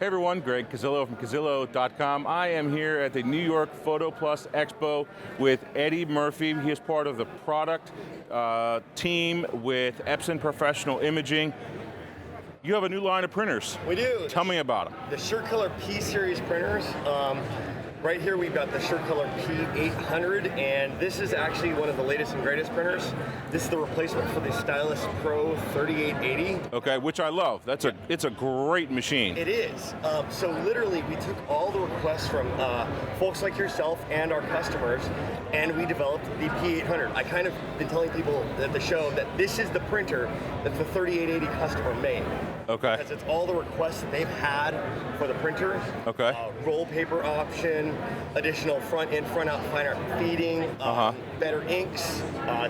Hey everyone, Greg Cazillo from Cazillo.com. I am here at the New York Photo Plus Expo with Eddie Murphy. He is part of the product team with Epson Professional Imaging. You have a new line of printers. We do. Tell me about them. The SureColor P series printers. Right here we've got the SureColor P800, and this is actually one of the latest and greatest printers. This is the replacement for the Stylus Pro 3880. Okay, which I love. It's a great machine. It is. So literally we took all the requests from folks like yourself and our customers, and we developed the P800. I kind of been telling people at the show that this is the printer that the 3880 customer made. Okay. Because it's all the requests that they've had for the printer. Okay. Roll paper option, additional front in, front out, fine art feeding, better inks,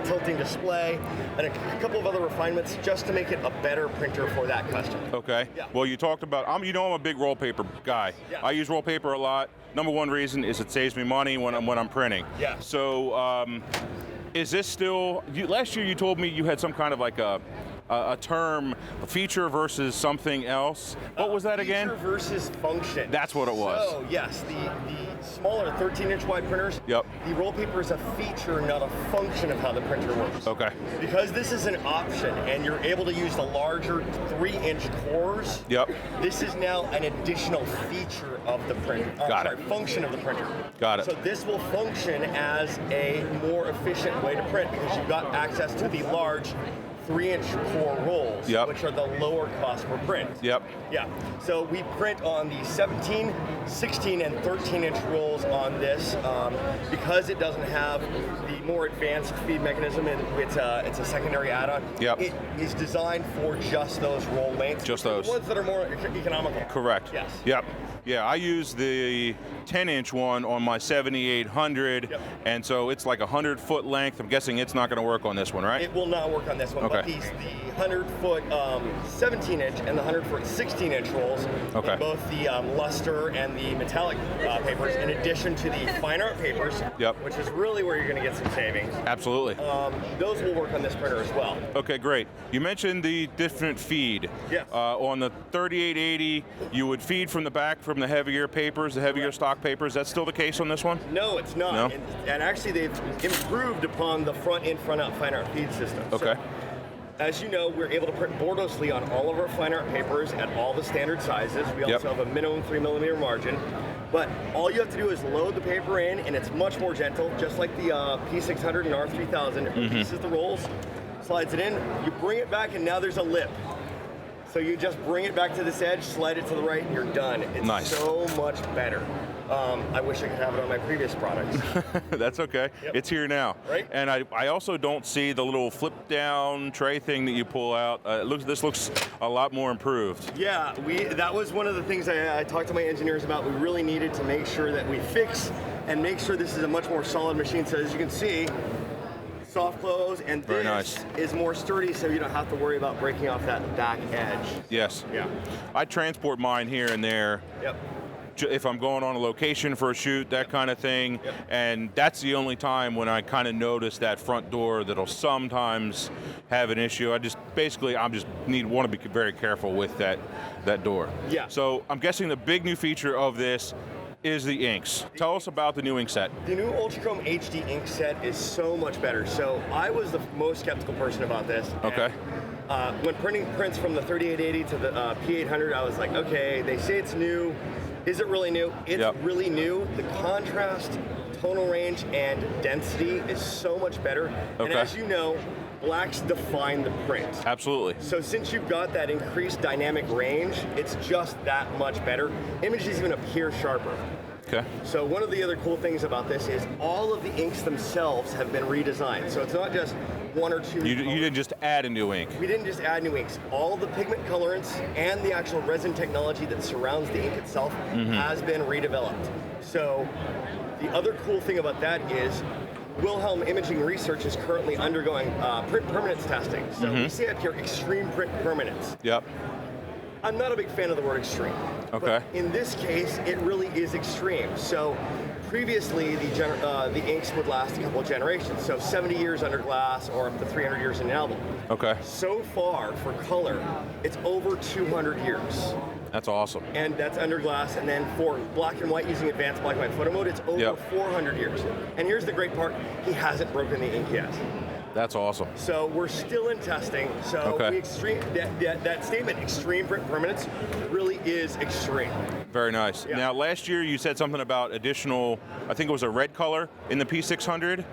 tilting display, and a couple of other refinements just to make it a better printer for that customer. Okay. Yeah. Well, you talked about, I'm a big roll paper guy. Yeah. I use roll paper a lot. Number one reason is it saves me money when I'm printing. Yeah. So, is this still? Last year you told me you had some kind of like a term, a feature versus something else. What was that again? Feature versus function. That's what it was. So yes, the smaller 13-inch wide printers. Yep. The roll paper is a feature, not a function of how the printer works. Okay. Because this is an option, and you're able to use the larger 3-inch cores. Yep. This is now an additional feature of the printer. Got it. Function of the printer. Got it. So this will function as a more efficient way to print because you've got access to the large 3-inch core rolls, Yep. which are the lower cost per print. Yep. Yeah. So we print on the 17, 16, and 13-inch rolls on this because it doesn't have the more advanced feed mechanism. It's a secondary add-on. Yep. It is designed for just those roll lengths. Just those. The ones that are more economical. Correct. Yes. Yep. Yeah, I use the 10-inch one on my 7800, Yep. and so it's like 100-foot length. I'm guessing it's not going to work on this one, right? It will not work on this one, Okay. but the 100-foot 17-inch and the 100-foot 16-inch rolls, Okay. in both the luster and the metallic papers, in addition to the fine art papers, Yep. which is really where you're going to get some savings. Absolutely. Those will work on this printer as well. Okay, great. You mentioned the different feed. Yes. On the 3880, you would feed from the back from the heavier papers, the heavier stock papers. That's still the case on this one? No, it's not. No? And actually, they've improved upon the front in, front out fine art feed system. Okay. So, as you know, we're able to print borderlessly on all of our fine art papers at all the standard sizes. We also have a minimum 3mm margin. But all you have to do is load the paper in, and it's much more gentle, just like the P600 and R3000. It releases the rolls, slides it in, you bring it back, and now there's a lip. So you just bring it back to this edge, slide it to the right, and you're done. It's Nice. so much better. I wish I could have it on my previous products. That's okay. Yep. It's here now. Right. And I also don't see the little flip down tray thing that you pull out. This looks a lot more improved. Yeah, that was one of the things I talked to my engineers about. We really needed to make sure that we fix and make sure this is a much more solid machine. So as you can see, soft close, and Very this nice. is more sturdy, so you don't have to worry about breaking off that back edge. Yes. Yeah. I transport mine here and there. Yep. If I'm going on a location for a shoot, that kind of thing, Yep. and that's the only time when I kind of notice that front door that'll sometimes have an issue. Want to be very careful with that door. Yeah. So I'm guessing the big new feature of this is the inks. Tell us about the new ink set. The new Ultrachrome HD ink set is so much better. So I was the most skeptical person about this. Okay. And, when printing prints from the 3880 to the P800, I was like, okay, they say it's new. Is it really new? It's Yep. really new. The contrast, tonal range, and density is so much better. And Okay. as you know, blacks define the print. Absolutely. So since you've got that increased dynamic range, it's just that much better. Images even appear sharper. Okay. So one of the other cool things about this is all of the inks themselves have been redesigned. So it's not just one or two. You didn't just add a new ink. We didn't just add new inks. All the pigment colorants and the actual resin technology that surrounds the ink itself has been redeveloped. So the other cool thing about that is Wilhelm Imaging Research is currently undergoing print permanence testing. So we say up here extreme print permanence. Yep. I'm not a big fan of the word extreme. Okay. But in this case, it really is extreme. So previously, the inks would last a couple of generations. So 70 years under glass or up to 300 years in an album. Okay. So far, for color, it's over 200 years. That's awesome. And that's under glass. And then for black and white using advanced black and white photo mode, it's over 400 years. And here's the great part, he hasn't broken the ink yet. That's awesome. So we're still in testing. So that statement, extreme print permanence, really is extreme. Very nice. Yeah. Now, last year you said something about additional, I think it was a red color in the P600.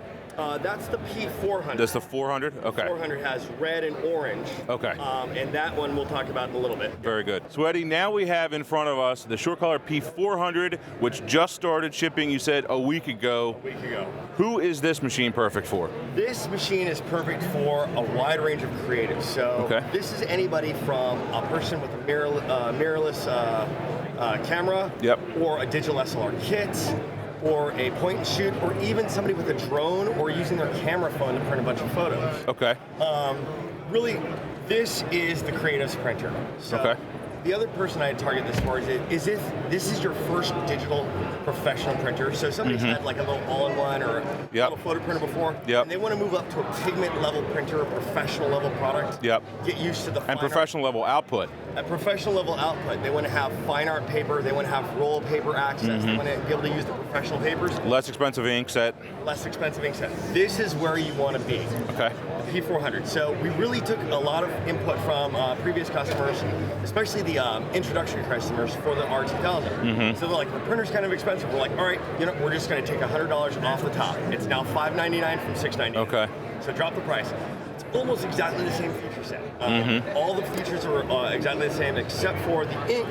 That's the P400. That's the 400? Okay. 400 has red and orange. Okay. And that one we'll talk about in a little bit. Very good. So Eddie, now we have in front of us the SureColor P400, which just started shipping, you said, a week ago. A week ago. Who is this machine perfect for? This machine is perfect for a wide range of creatives. So this is anybody from a person with a mirrorless camera, or a digital SLR kit, or a point and shoot, or even somebody with a drone or using their camera phone to print a bunch of photos. Okay. Really, this is the creative's printer. So the other person I'd target this for is if this is your first digital professional printer. So somebody's had like a little all-in-one or a little photo printer before, and they want to move up to a pigment level printer, a professional level product. Get used to the and professional level output. A professional level output. They want to have fine art paper. They want to have roll paper access. They want to be able to use the professional papers. Less expensive ink set. Less expensive ink set. This is where you want to be. Okay. The P400. So we really took a lot of input from previous customers, especially the introductory customers for the R2000. So they're like, the printer's kind of expensive. We're like, all right, we're just going to take $100 off the top. It's now $599 from $699. Okay. So drop the price. It's almost exactly the same feature set. All the features are exactly the same, except for the ink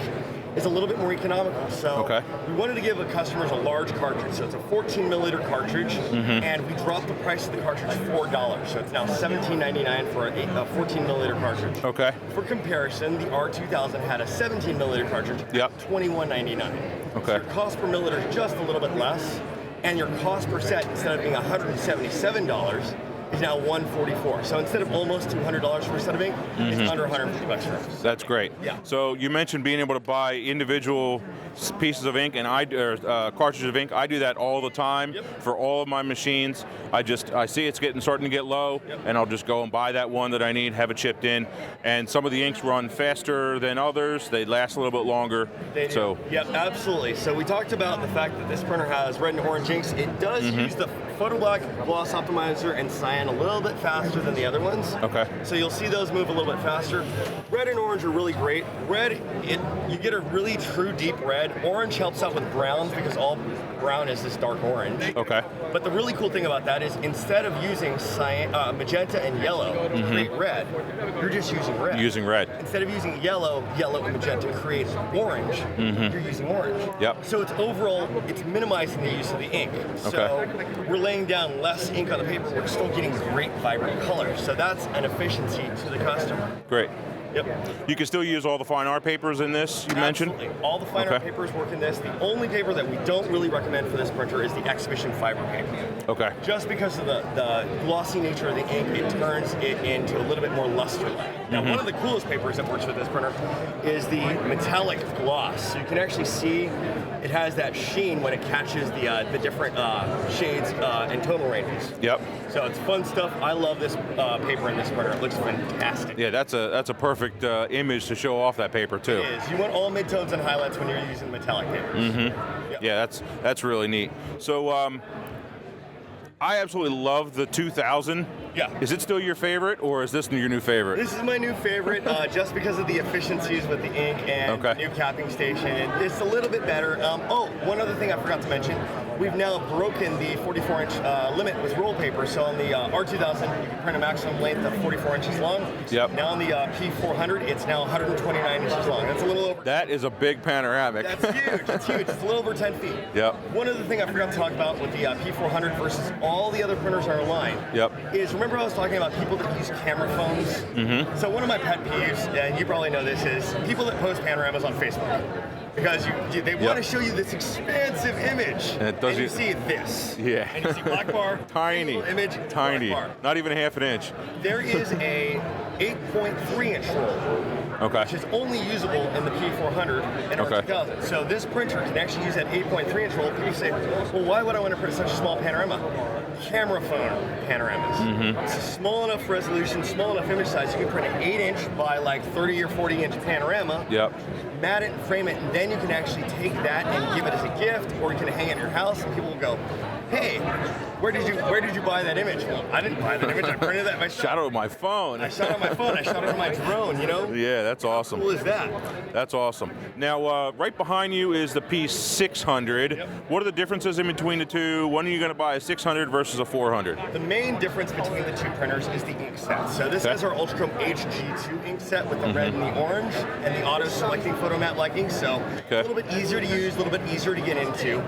is a little bit more economical. So we wanted to give the customers a large cartridge. So it's a 14 milliliter cartridge, and we dropped the price of the cartridge $4. So it's now $17.99 for a 14 milliliter cartridge. Okay. For comparison, the R2000 had a 17 milliliter cartridge, $21.99. Okay. So your cost per milliliter is just a little bit less, and your cost per set, instead of being $177, is now $144. So instead of almost $200 for a set of ink, it's under $150 for us. That's great. Yeah. So you mentioned being able to buy individual pieces of ink and cartridges of ink. I do that all the time for all of my machines. I see it's starting to get low, and I'll just go and buy that one that I need, have it chipped in. And some of the inks run faster than others. They last a little bit longer. They do. So absolutely. So we talked about the fact that this printer has red and orange inks. It does use the Photo Black Gloss Optimizer and Cyan a little bit faster than the other ones. Okay. So you'll see those move a little bit faster. Red and orange are really great. Red, you get a really true deep red. Orange helps out with browns because all brown is this dark orange. Okay. But the really cool thing about that is instead of using cyan, magenta and yellow to create red, you're just using red. Using red. Instead of using yellow and magenta creates orange, you're using orange. Yep. So it's minimizing the use of the ink. So we're laying down less ink on the paper, we're still getting great vibrant colors. So that's an efficiency to the customer. Great. Yep. You can still use all the fine art papers in this, you mentioned? All the fine art papers work in this. The only paper that we don't really recommend for this printer is the exhibition fiber paper. Okay. Just because of the glossy nature of the ink, it turns it into a little bit more luster. Now, one of the coolest papers that works with this printer is the metallic gloss. So you can actually see it has that sheen when it catches the different shades and tonal ranges. Yep. So it's fun stuff. I love this paper in this printer. It looks fantastic. Yeah, that's a perfect image to show off that paper too. It is. You want all midtones and highlights when you're using metallic papers. Yep. Yeah, that's really neat. So I absolutely love the 2000. Yeah. Is it still your favorite, or is this your new favorite? This is my new favorite, just because of the efficiencies with the ink and the new capping station. It's a little bit better. One other thing I forgot to mention. We've now broken the 44-inch limit with roll paper. So on the R2000, you can print a maximum length of 44 inches long. Yep. Now on the P400, it's now 129 inches long. That's a little over. That is a big panoramic. That's huge. It's huge. It's a little over 10 feet. Yep. One other thing I forgot to talk about with the P400 versus all the other printers in our line is, remember I was talking about people that use camera phones? So one of my pet peeves, and you probably know this, is people that post panoramas on Facebook. Because they want to show you this expansive image, and you see this. Yeah. And you see black bar, tiny image, tiny, black bar. Not even half an inch. There is a 8.3 inch roll. Okay. which is only usable in the P400 and R2000. So this printer can actually use that 8.3-inch roll. People say, well, why would I want to print such a small panorama? Camera phone panoramas. It's a small enough resolution, small enough image size. You can print an 8-inch by like 30 or 40-inch panorama. Yep. Mat it and frame it, and then you can actually take that and give it as a gift, or you can hang it in your house, and people will go, hey, where did you buy that image? Well, I didn't buy that image. I printed that myself. Shot it with my phone. I shot it on my phone. I shot it on my drone. You know? Yeah, that's awesome. How cool is that? That's awesome. Now, right behind you is the P600. Yep. What are the differences in between the two? When are you going to buy a 600 versus a 400? The main difference between the two printers is the ink set. So this has our Ultrachrome HG2 ink set with the red and the orange, and the auto-selecting photomat like ink. So a little bit easier to use, a little bit easier to get into.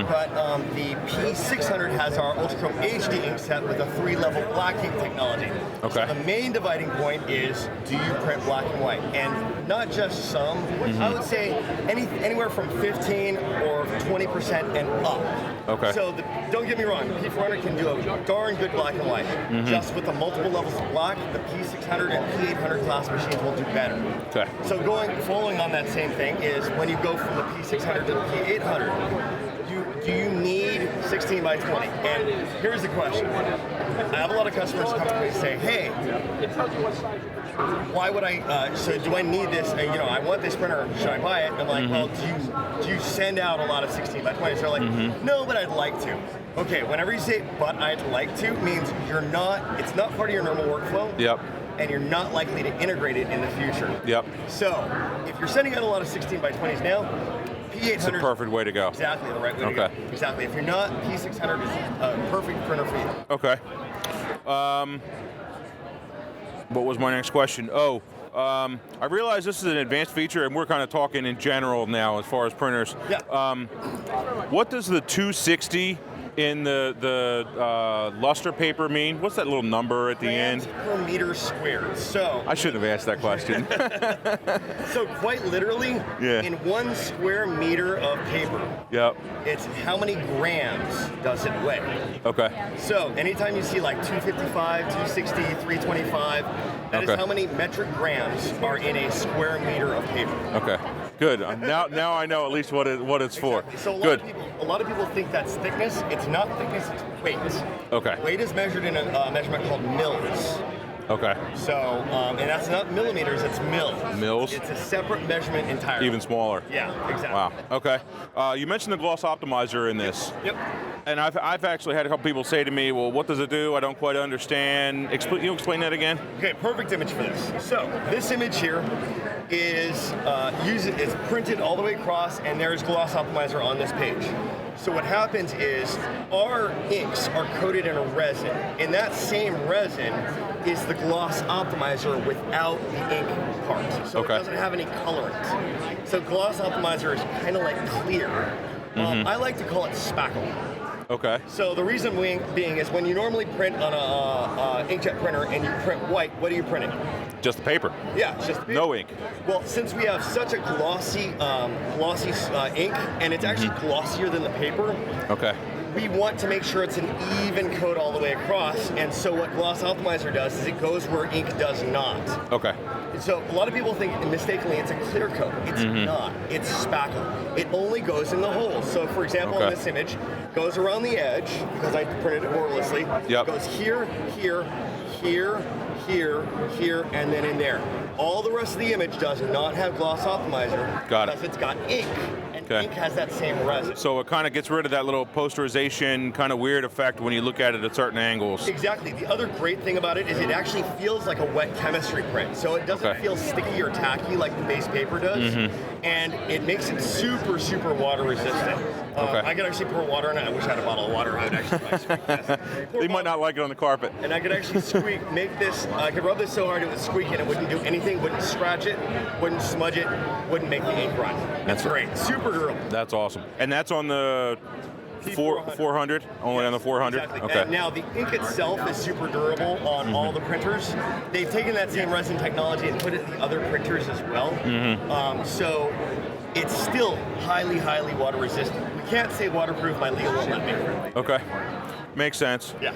But the P600 has our Ultrachrome HD ink set with a 3-level black ink technology. Okay. So the main dividing point is, do you print black and white? And not just some, I would say anywhere from 15 or 20% and up. Okay. So don't get me wrong, the P400 can do a darn good black and white. Just with the multiple levels of black, the P600 and P800 class machines will do better. Okay. So following on that same thing is when you go from the P600 to the P800, do you need 16 by 20? And here's the question. I have a lot of customers come to me and say, hey, why would so do I need this? I want this printer, should I buy it? And I'm like, well, do you send out a lot of 16 by 20s? So they're like, no, but I'd like to. Okay, whenever you say, but I'd like to, means it's not part of your normal workflow. Yep. And you're not likely to integrate it in the future. Yep. So, if you're sending out a lot of 16 by 20s now, P800 It's the perfect way to go. Exactly the right way to go. Exactly. If you're not, P600 is a perfect printer for you. Okay. What was my next question? I realize this is an advanced feature, and we're kind of talking in general now as far as printers. Yeah. What does the 260 in the luster paper mean? What's that little number at the end? Per meter squared. So I shouldn't have asked that question. So quite literally, in 1 square meter of paper, it's how many grams does it weigh? Okay. So anytime you see like 255, 260, 325, that is how many metric grams are in a square meter of paper. Okay. Good. Now I know at least what it's for. So Good. A lot of people think that's thickness. It's not thickness, it's weight. Okay. Weight is measured in a measurement called mils. Okay. So, and that's not millimeters, it's mils. Mils? It's a separate measurement entirely. Even smaller. Yeah, exactly. Wow. Okay. You mentioned the gloss optimizer in this. Yep. And I've actually had a couple people say to me, well, what does it do? I don't quite understand. You explain that again? Okay, perfect image for this. So, this image here is it's printed all the way across, and there's gloss optimizer on this page. So what happens is our inks are coated in a resin, and that same resin is the gloss optimizer without the ink part. So it doesn't have any colorant. So gloss optimizer is kind of like clear. I like to call it spackle. Okay. So the reason being is when you normally print on a inkjet printer and you print white, what are you printing? Just the paper. Yeah, it's just the paper. No ink. Well, since we have such a glossy ink, and it's actually glossier than the paper, we want to make sure it's an even coat all the way across. And so what Gloss Optimizer does is it goes where ink does not. Okay. So a lot of people think mistakenly it's a clear coat. It's not. It's spackle. It only goes in the holes. So for example, in this image, goes around the edge, because I printed it borderlessly. Yep. Goes here, here, here, here, here, and then in there. All the rest of the image does not have Gloss Optimizer because it's got ink. Ink has that same resin. So it kind of gets rid of that little posterization kind of weird effect when you look at it at certain angles. Exactly. The other great thing about it is it actually feels like a wet chemistry print. So it doesn't feel sticky or tacky like the base paper does. And it makes it super, super water resistant. I could actually pour water in it. I wish I had a bottle of water. I would actually squeak this. They might not like it on the carpet. And I could actually I could rub this so hard it would squeak and it wouldn't do anything, wouldn't scratch it, wouldn't smudge it, wouldn't make the ink run. That's great. Super durable. That's awesome. And that's on the P400? Only on the 400? Exactly. Okay. And now the ink itself is super durable on all the printers. They've taken that same resin technology and put it in the other printers as well. So it's still highly, highly water resistant. We can't say waterproof, my legal won't let me. Okay. Makes sense. Yeah.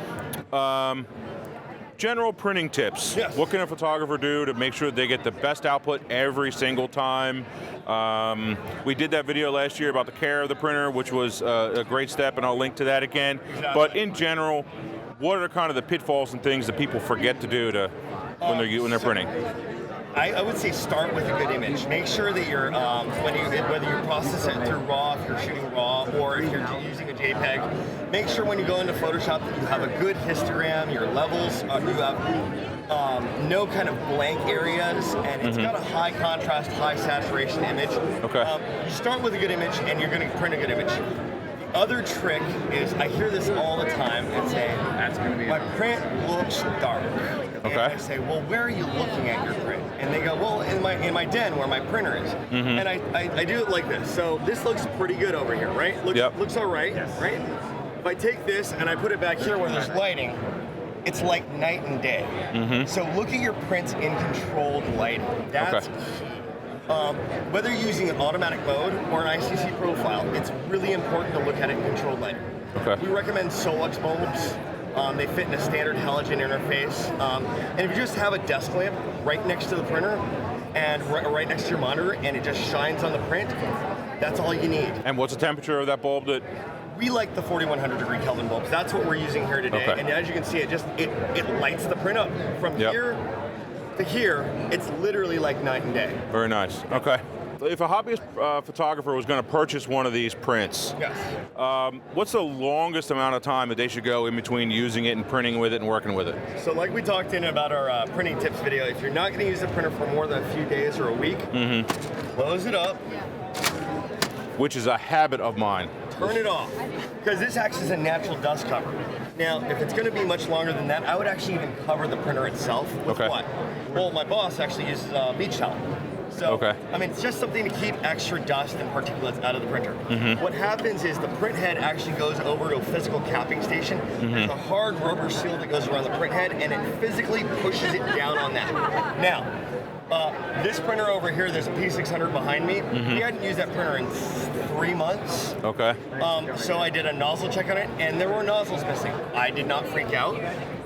general printing tips. Yes. What can a photographer do to make sure they get the best output every single time? We did that video last year about the care of the printer, which was a great step, and I'll link to that again. Exactly. But in general, what are kind of the pitfalls and things that people forget to do when they're printing? I would say start with a good image. Make sure that you're, whether you process it through RAW, if you're shooting RAW, or if you're using a JPEG, make sure when you go into Photoshop that you have a good histogram, your levels, you have no kind of blank areas, and it's got a high contrast, high saturation image. Okay. You start with a good image, and you're going to print a good image. The other trick is, I hear this all the time, and say, my print looks dark. Okay. And I say, well, where are you looking at your print? And they go, well, in my den where my printer is. And I do it like this. So this looks pretty good over here, right? Looks all right, right? If I take this and I put it back here where there's lighting, it's like night and day. So look at your prints in controlled lighting. That's key. Whether you're using an automatic mode or an ICC profile, it's really important to look at it in controlled lighting. Okay. We recommend Solux bulbs. They fit in a standard halogen interface. And if you just have a desk lamp right next to the printer and right next to your monitor and it just shines on the print, that's all you need. And what's the temperature of that bulb? We like the 4100 degree Kelvin bulbs. That's what we're using here today. Okay. And as you can see, it lights the print up. From here to here, it's literally like night and day. Very nice. Okay. If a hobbyist photographer was going to purchase one of these prints, what's the longest amount of time that they should go in between using it and printing with it and working with it? So like we talked in about our printing tips video, if you're not going to use the printer for more than a few days or a week, close it up. Which is a habit of mine. Turn it off, because this acts as a natural dust cover. Now, if it's going to be much longer than that, I would actually even cover the printer itself with what? Well, my boss actually uses beach towel. So, I mean, it's just something to keep extra dust and particulates out of the printer. What happens is the print head actually goes over to a physical capping station. There's a hard rubber seal that goes around the print head, and it physically pushes it down on that. Now, this printer over here, there's a P600 behind me. We hadn't used that printer in 3 months. Okay. So I did a nozzle check on it, and there were nozzles missing. I did not freak out.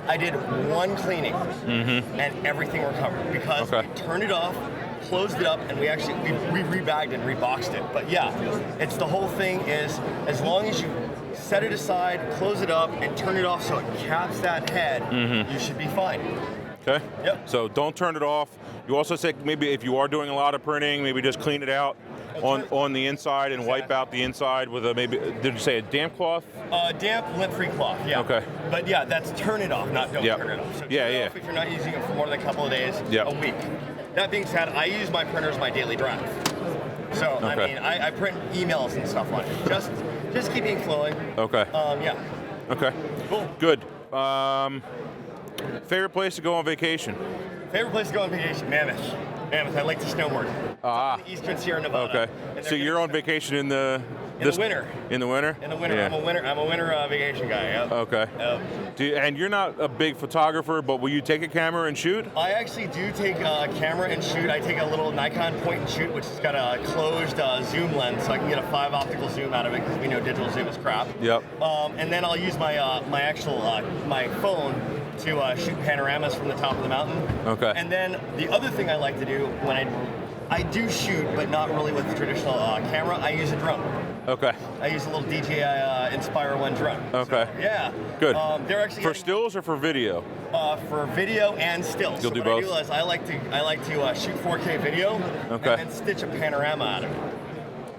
I did one cleaning, and everything recovered because we turned it off, closed it up, and we rebagged and reboxed it. But yeah, it's the whole thing is, as long as you set it aside, close it up, and turn it off so it caps that head, you should be fine. Okay. Yep. So don't turn it off. You also said maybe if you are doing a lot of printing, maybe just clean it out on the inside and wipe out the inside with a did you say a damp cloth? Damp, lint-free cloth, yeah. Okay. But yeah, that's turn it off, not don't turn it off. So turn it off if you're not using it for more than a couple of days, a week. That being said, I use my printer as my daily drive. So, I mean, I print emails and stuff on it. Just keeping flowing. Okay. Yeah. Okay. Cool. Good. Favorite place to go on vacation? Favorite place to go on vacation? Mammoth. I like to snowboard. On the Eastern Sierra Nevada. Okay. So you're on vacation in the winter. In the winter? In the winter. Yeah. I'm a winter vacation guy. Yep. Okay. And you're not a big photographer, but will you take a camera and shoot? I actually do take a camera and shoot. I take a little Nikon point and shoot, which has got a closed zoom lens, so I can get a 5 optical zoom out of it because we know digital zoom is crap. Yep. And then I'll use my my phone to shoot panoramas from the top of the mountain. Okay. And then the other thing I like to do when I do shoot, but not really with the traditional camera, I use a drone. Okay. I use a little DJI Inspire 1 drone. Okay. So, yeah. Good. They're actually for stills or for video? For video and stills. You'll do both. What I do is I like to shoot 4K video and then stitch a panorama out of it.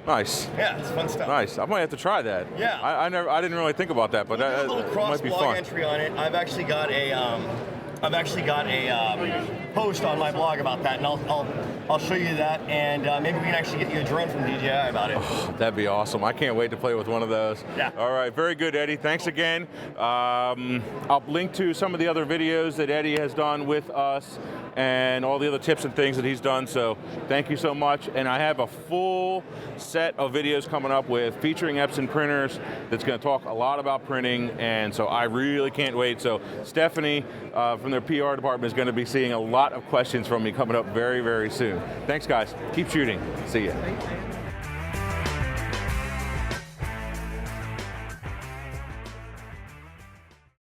Nice. Yeah, it's fun stuff. Nice. I might have to try that. Yeah. I didn't really think about that, but that might be fun. Entry on it. I've actually got a post on my blog about that, and I'll show you that, and maybe we can actually get you a drone from DJI about it. Oh, that'd be awesome. I can't wait to play with one of those. Yeah. All right, very good, Eddie. Thanks again. I'll link to some of the other videos that Eddie has done with us and all the other tips and things that he's done, so thank you so much. And I have a full set of videos coming up featuring Epson printers that's going to talk a lot about printing, and so I really can't wait. So Stephanie from their PR department is going to be seeing a lot of questions from me coming up very, very soon. Thanks, guys. Keep shooting. See ya.